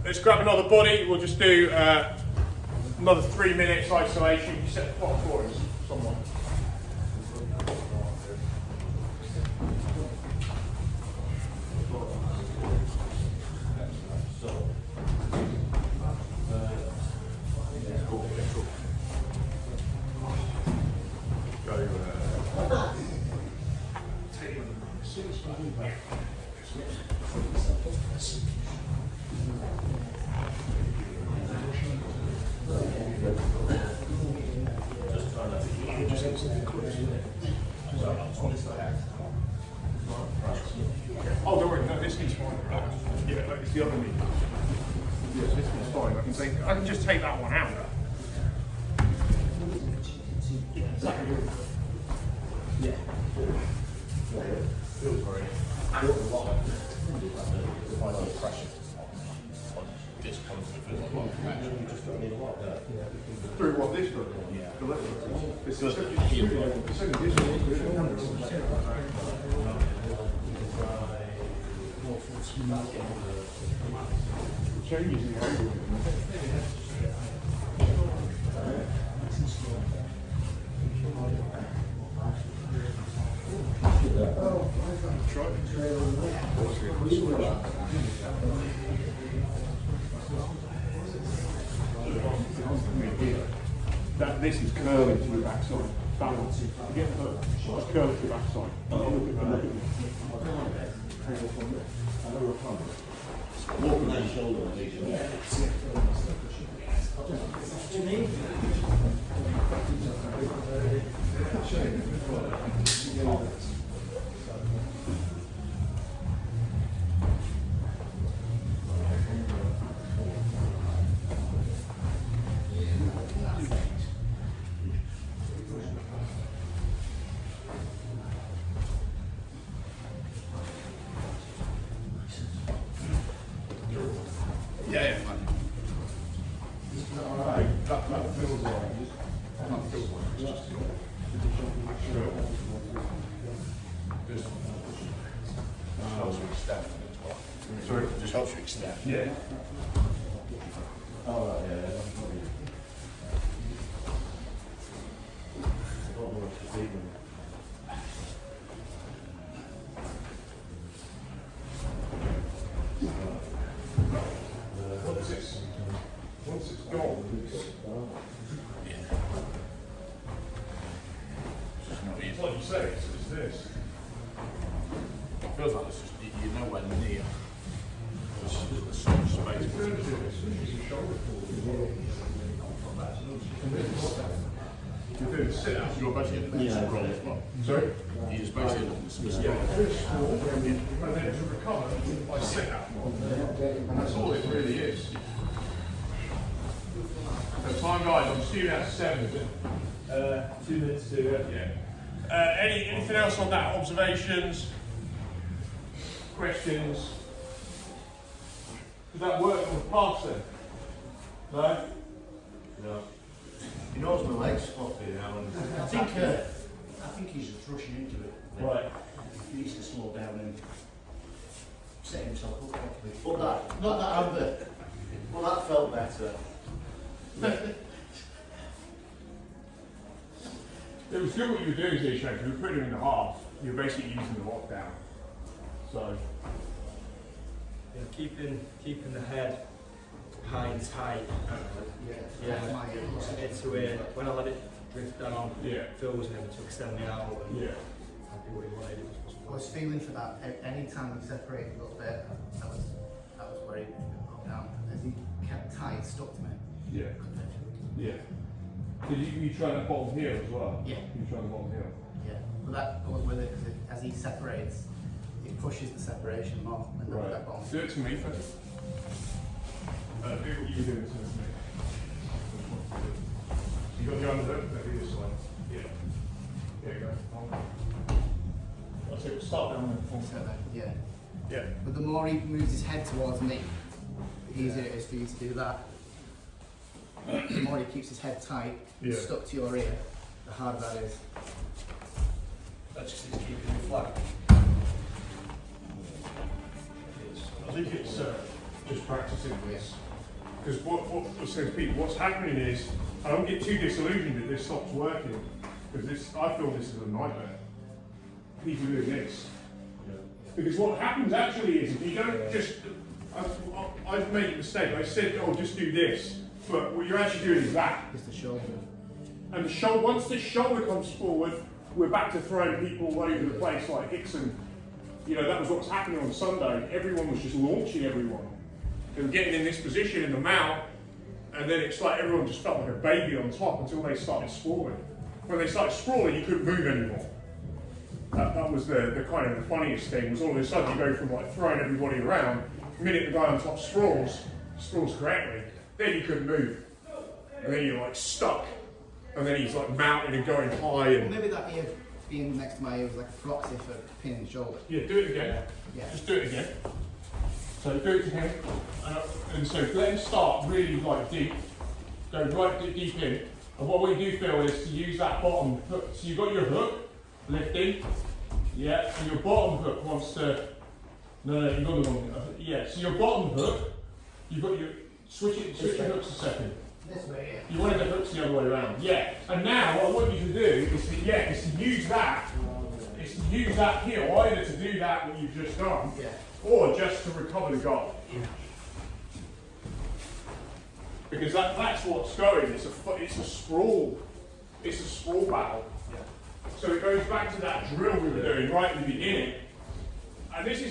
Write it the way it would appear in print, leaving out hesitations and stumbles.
let's grab another body. We'll just do another 3 minutes isolation. You set the clock for us, someone. Oh, don't worry, no, this needs fine. Yeah, it's the other knee. Yeah, this one's fine. I can just take that one out. Yeah. Feels very. Feels a lot. Quite a lot of pressure on this kind of feels like a lot of pressure. You just don't need a lot there. Through what this does? Yeah. The left one. It's just changes in the angle. This is curling to the backside. Balance. Get hurt. Just curl to the backside. Look at me. Walk on that shoulder, please. Yeah, fine. That feels all right. That feels like it's just helps you extend as well. Sorry? It just helps you extend. Yeah. Oh, right, yeah. Once it's gone, it's like you say, it's this. It feels like it's just, you're nowhere near the sort of space. You're doing sit-ups, you're basically in the scroll as well. Sorry? You're just basically in the scroll. And then to recover by sit-up. And that's all it really is. So time guys, I'm assuming that's 7, is it? 2 minutes to yeah. Anything else on that? Observations? Questions? Did that work on the pass then? No? No. He knows my legs floppy now, and I think he's just rushing into it. Right. He needs to slow down and set himself up properly. But that, not that other. Well, that felt better. It was good what you were doing, Zishan, because we were putting him in the half. You were basically using the lockdown. So. Yeah, keeping the head high and tight. It's where when I let it drift down, Phil was able to extend me out and I do what he wanted. I was feeling for that. Any time we separated a little bit, that was where he got down. As he kept tight, stuck to me. Yeah. Yeah. Did you try that bottom heel as well? Yeah. You try the bottom heel? Yeah. But that goes with it because as he separates, it pushes the separation more. And Right. that bottom. Do it to me first. Do what you do to me. You got your arms up, maybe this way. Yeah. There you go. I'll say we'll start down the full set there. Yeah. Yeah. But the more he moves his head towards me, the easier it is for you to do that. The more he keeps his head tight, stuck to your ear, the harder that is. That's just keeping you flat. I think it's just practicing this. Because what says people, what's happening is, I don't get too disillusioned if this stops working, because I feel this is a nightmare. People doing this. Because what happens actually is, if you don't just, I've made a mistake, I said, oh, just do this, but what you're actually doing is that. It's the shoulder. And the shoulder, once the shoulder comes forward, we're back to throwing people all over the place like Hickson. You know, that was what was happening on Sunday. Everyone was just launching everyone. They were getting in this position in the mount, and then it's like everyone just felt like a baby on top until they started sprawling. When they started sprawling, you couldn't move anymore. That was the kind of the funniest thing, was all of a sudden you go from like throwing everybody around, the minute the guy on top sprawls correctly, then you couldn't move. And then you're like stuck. And then he's like mounting and going high. Well, And maybe that ear being next to my ear was like a proxy for pinning the shoulder. yeah, do it again. Yeah. Just do it again. So do it to him. And so let him start really like deep. Go right deep in. And what we do feel is to use that bottom hook. So you've got your hook, lifting. Yeah, and your bottom hook wants to, no, you've got the wrong, yeah, so your bottom hook, you've got your, switch your hooks a second. This way, yeah. You wanted the hooks the other way around. Yeah. And now what I want you to do is to use that. Is to use that heel either to do that what you've just done, or just to recover the goal. Yeah. Because that's what's going. It's a sprawl. It's a sprawl battle. So it goes back to that drill we were doing right at the beginning. And this is